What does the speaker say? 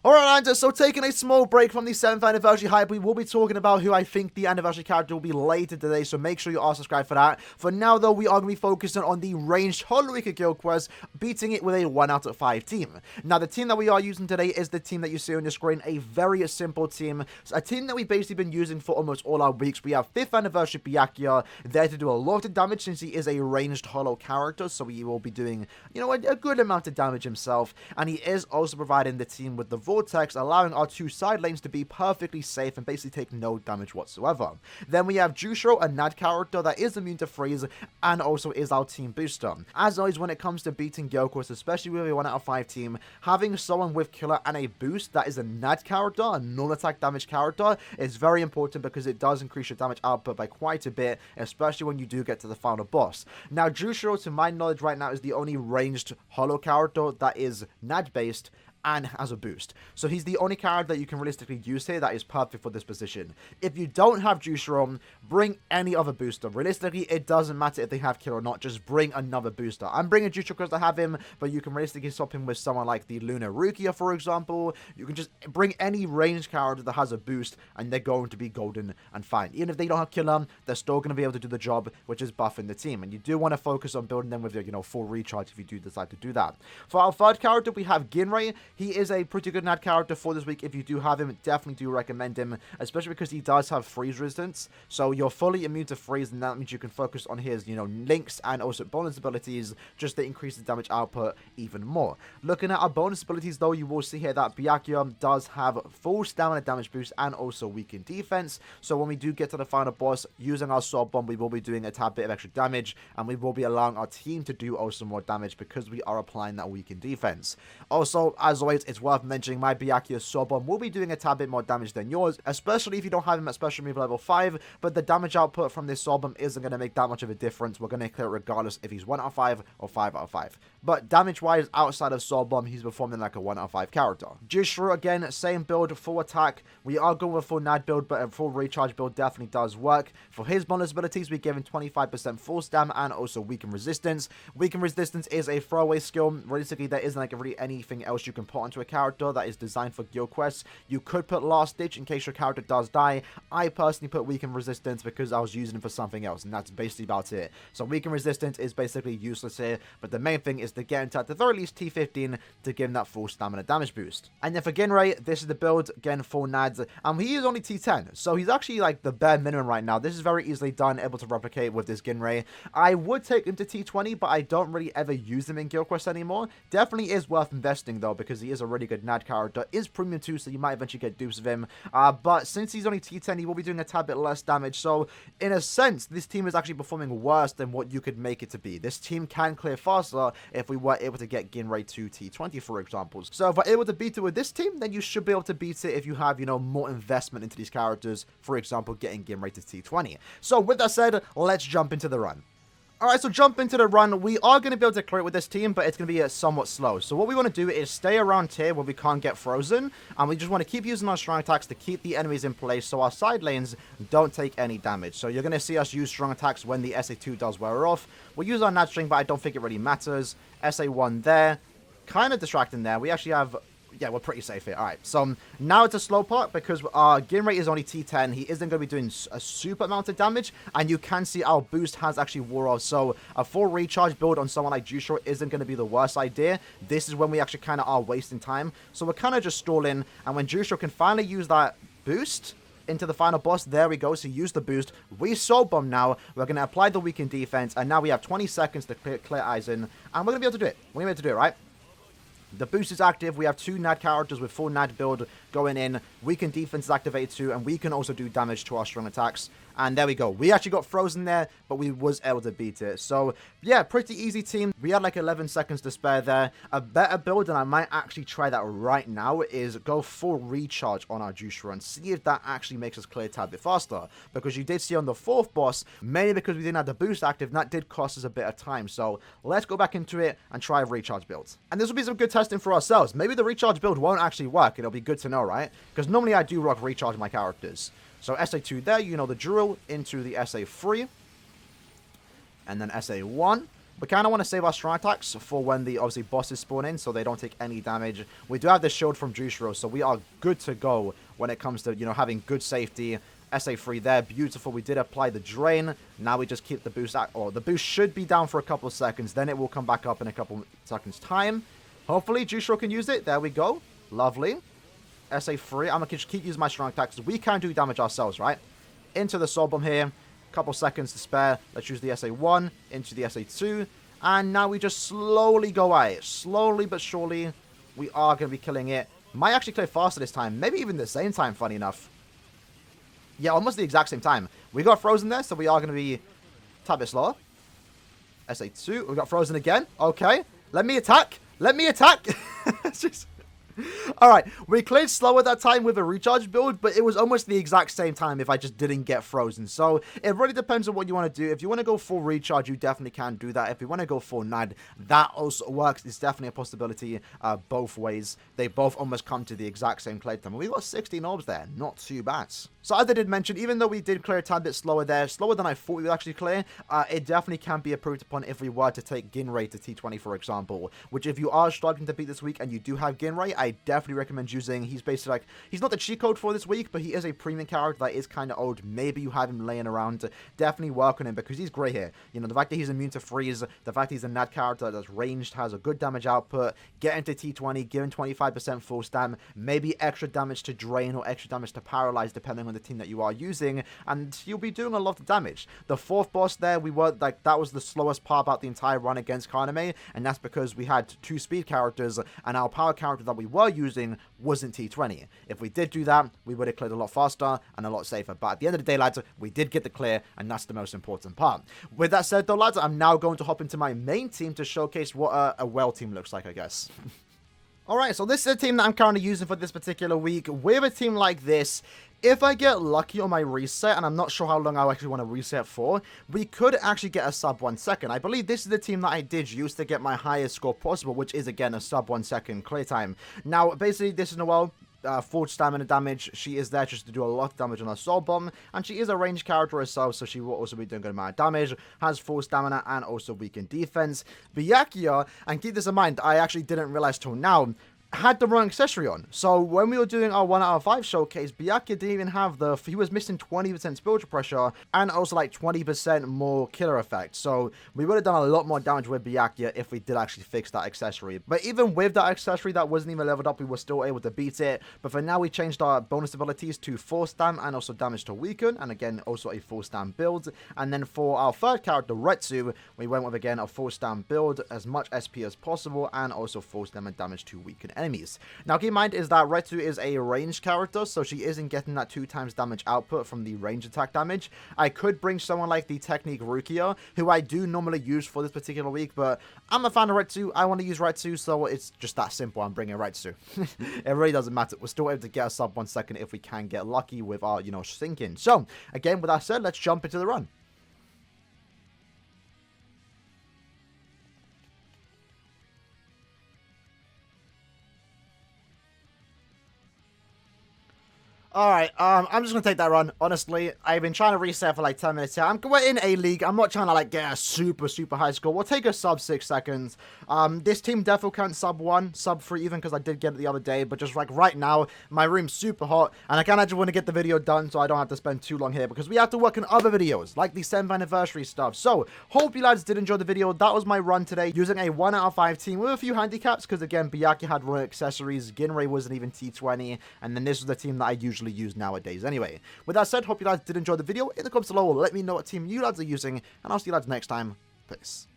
Alright, Andrew, so taking a small break from the 7th anniversary hype, we will be talking about who I think the anniversary character will be later today, so make sure you are subscribed for that. For now, though, we are going to be focusing on the ranged Hollow-Weaker Guild Quest, beating it with a 1 out of 5 team. Now, the team that we are using today is the team that you see on your screen, a very simple team, a team that we've basically been using for almost all our weeks. We have 5th anniversary Byakuya there to do a lot of damage since he is a ranged Hollow character, so he will be doing, you know, a good amount of damage himself, and he is also providing the team with the Vortex, allowing our 2 side lanes to be perfectly safe and basically take no damage whatsoever. Then we have Jushiro, a Nad character that is immune to freeze and also is our team booster. As always, when it comes to beating Guild Quest, especially with a 1 out of 5 team, having someone with killer and a boost that is a Nad character, a non-attack damage character, is very important because it does increase your damage output by quite a bit, especially when you do get to the final boss. Now, Jushiro, to my knowledge right now, is the only ranged Hollow character that is Nad based and has a boost. So he's the only character that you can realistically use here that is perfect for this position. If you don't have Jushiro, bring any other booster. Realistically, it doesn't matter if they have kill or not, just bring another booster. I'm bringing Jushiro because I have him, but you can realistically swap him with someone like the Luna Rukia, for example. You can just bring any ranged character that has a boost, and they're going to be golden and fine. Even if they don't have killer, they're still going to be able to do the job, which is buffing the team. And you do want to focus on building them with your, full recharge if you do decide to do that. For our third character, we have Ginray. He is a pretty good Nad character for this week. If you do have him, definitely do recommend him, especially because he does have freeze resistance. So you're fully immune to freeze, and that means you can focus on his, links and also bonus abilities just to increase the damage output even more. Looking at our bonus abilities, though, you will see here that Byakuya does have full stamina damage boost and also weakened defense. So when we do get to the final boss, using our sword bomb, we will be doing a tad bit of extra damage, and we will be allowing our team to do also more damage because we are applying that weakened defense. Also, as always, it's worth mentioning my Byakuya sword bomb will be doing a tad bit more damage than yours, especially if you don't have him at special move level 5, but the damage output from this sword bomb isn't going to make that much of a difference. We're going to clear it regardless if he's 1 out of 5 or 5 out of 5. But damage-wise, outside of sword bomb, he's performing like a 1 out of 5 character. Jushiro, again, same build, full attack. We are going with full Nad build, but a full recharge build definitely does work. For his bonus abilities, we give him 25% full stam and also weaken resistance. Weaken resistance is a throwaway skill. Realistically, there isn't really anything else you can put onto a character that is designed for guild quests. You could put Last Ditch in case your character does die. I personally put weaken resistance because I was using him for something else, and that's basically about it. So weaken resistance is basically useless here, but the main thing is to get into at the very least T15 to give him that full stamina damage boost. And then for Ginray, this is the build, again, full Nads, and he is only T10, so he's actually like the bare minimum right now. This is very easily done, able to replicate with this Ginray. I would take him to T20, but I don't really ever use him in guild quests anymore. Definitely is worth investing though, because he is a really good Nad character, is premium too, so you might eventually get dupes of him, but since he's only T10, he will be doing a tad bit less damage, so in a sense, this team is actually performing worse than what you could make it to be. This team can clear faster if we were able to get Ginray to T20, for example. So if we're able to beat it with this team, then you should be able to beat it if you have, more investment into these characters, for example, getting Ginray to T20. So with that said, let's jump into the run. Alright, so jump into the run. We are going to be able to clear it with this team, but it's going to be somewhat slow. So what we want to do is stay around here where we can't get frozen, and we just want to keep using our strong attacks to keep the enemies in place so our side lanes don't take any damage. So you're going to see us use strong attacks when the SA2 does wear off. We'll use our Nat string, but I don't think it really matters. SA1 there. Kind of distracting there. We actually have... Yeah, we're pretty safe here. Alright, so now it's a slow part because our Ginray is only T10. He isn't going to be doing a super amount of damage, and you can see our boost has actually wore off. So a full recharge build on someone like Jushiro isn't going to be the worst idea. This is when we actually kind of are wasting time. So we're kind of just stalling, and when Jushiro can finally use that boost into the final boss, there we go. So use the boost. We soul bomb now. We're going to apply the weakened defense, and now we have 20 seconds to clear Aizen, and we're going to be able to do it. We're going to be able to do it, right? The boost is active. We have 2 Nad characters with full Nad build going in. Weakened defense is activated too, and we can also do damage to our strong attacks. And there we go. We actually got frozen there, but we was able to beat it. So, yeah, pretty easy team. We had like 11 seconds to spare there. A better build, and I might actually try that right now, is go full recharge on our Jushiro and see if that actually makes us clear a tad bit faster. Because you did see on the 4th boss, mainly because we didn't have the boost active, and that did cost us a bit of time. So, let's go back into it and try a recharge build. And this will be some good testing for ourselves. Maybe the recharge build won't actually work. It'll be good to know, right? Because normally I do rock recharge my characters. So SA2 there, you know the drill, into the SA3. And then SA1. We kind of want to save our strong attacks for when the, obviously, bosses spawn in, so they don't take any damage. We do have the shield from Jushiro, so we are good to go when it comes to, you know, having good safety. SA3 there, beautiful. We did apply the drain. Now we just keep the boost at, or the boost should be down for a couple of seconds. Then it will come back up in a couple seconds time. Hopefully Jushiro can use it. There we go. Lovely. SA3. I'm going to just keep using my strong attacks. We can do damage ourselves, right? Into the soul bomb here. Couple seconds to spare. Let's use the SA1 into the SA2. And now we just slowly go at it. Slowly but surely, we are going to be killing it. Might actually clear faster this time. Maybe even the same time, funny enough. Yeah, almost the exact same time. We got frozen there, so we are going to be a tad bit slower. SA2. We got frozen again. Okay. Let me attack. Let me attack. It's just... Alright, we cleared slower that time with a recharge build, but it was almost the exact same time if I just didn't get frozen. So, it really depends on what you want to do. If you want to go full recharge, you definitely can do that. If you want to go full NAD, that also works. It's definitely a possibility both ways. They both almost come to the exact same clear time. We got 16 orbs there. Not too bad. So, as I did mention, even though we did clear a tad bit slower there, slower than I thought we would actually clear, it definitely can be improved upon if we were to take Ginray to T20, for example. Which, if you are struggling to beat this week and you do have Ginray, I definitely recommend using. He's basically like, he's not the cheat code for this week, but he is a premium character that is kind of old. Maybe you have him laying around. Definitely work on him because he's great here. You know, the fact that he's immune to freeze, the fact he's a NAD character that's ranged, has a good damage output, get into T20, give him 25% full stam, maybe extra damage to drain or extra damage to paralyze depending on the team that you are using, and you'll be doing a lot of damage. The fourth boss there, we were like, that was the slowest part about the entire run against Kaname, and that's because we had two speed characters and our power character that we were using wasn't T20. If we did do that, we would have cleared a lot faster and a lot safer. But at the end of the day, lads, we did get the clear, and that's the most important part. With that said, though, lads, I'm now going to hop into my main team to showcase what a well team looks like, I guess. Alright, so this is a team that I'm currently using for this particular week. With a team like this, if I get lucky on my reset, and I'm not sure how long I actually want to reset for, we could actually get a sub 1 second. I believe this is the team that I did use to get my highest score possible, which is, again, a sub 1 second clear time. Now, basically, this is Noelle. Full stamina damage. She is there just to do a lot of damage on her soul bomb, and she is a ranged character herself, so she will also be doing a good amount of damage, has full stamina and also weakened defense. Byakuya, and keep this in mind, I actually didn't realize till now, had the wrong accessory on. So when we were doing our 1 out of 5 showcase, Byakuya didn't even have the, he was missing 20% spiritual pressure and also like 20% more killer effect. So we would have done a lot more damage with Byakuya if we did actually fix that accessory. But even with that accessory that wasn't even leveled up, we were still able to beat it. But for now, we changed our bonus abilities to 4 stam and also damage to weaken, and again also a 4 stam build. And then for our third character, Retsu, we went with again a 4 stam build, as much SP as possible, and also 4 stam and damage to weaken enemies. Now keep in mind is that Retsu is a ranged character, so she isn't getting that 2 times damage output from the range attack damage. I could bring someone like the Technique Rukia, who I do normally use for this particular week, but I'm a fan of Retsu. I want to use Retsu, so it's just that simple. I'm bringing Retsu. It really doesn't matter. We're still able to get a sub 1 second if we can get lucky with our, you know, sinking. So again, with that said, let's jump into the run. Alright, I'm just going to take that run. Honestly, I've been trying to reset for like 10 minutes here. We're in a league. I'm not trying to like get a super high score. We'll take a sub 6 seconds. This team definitely can't sub 1, sub 3 even, because I did get it the other day. But just like right now, my room's super hot. And I kind of just want to get the video done so I don't have to spend too long here, because we have to work on other videos, like the 7th anniversary stuff. So, hope you lads did enjoy the video. That was my run today, using a 1 out of 5 team with a few handicaps, because again, Byakuya had wrong accessories, Ginray wasn't even T20, and then this was the team that I usually use nowadays. Anyway, with that said, hope you guys did enjoy the video. In the comments below, let me know what team you lads are using, and I'll see you lads next time. Peace.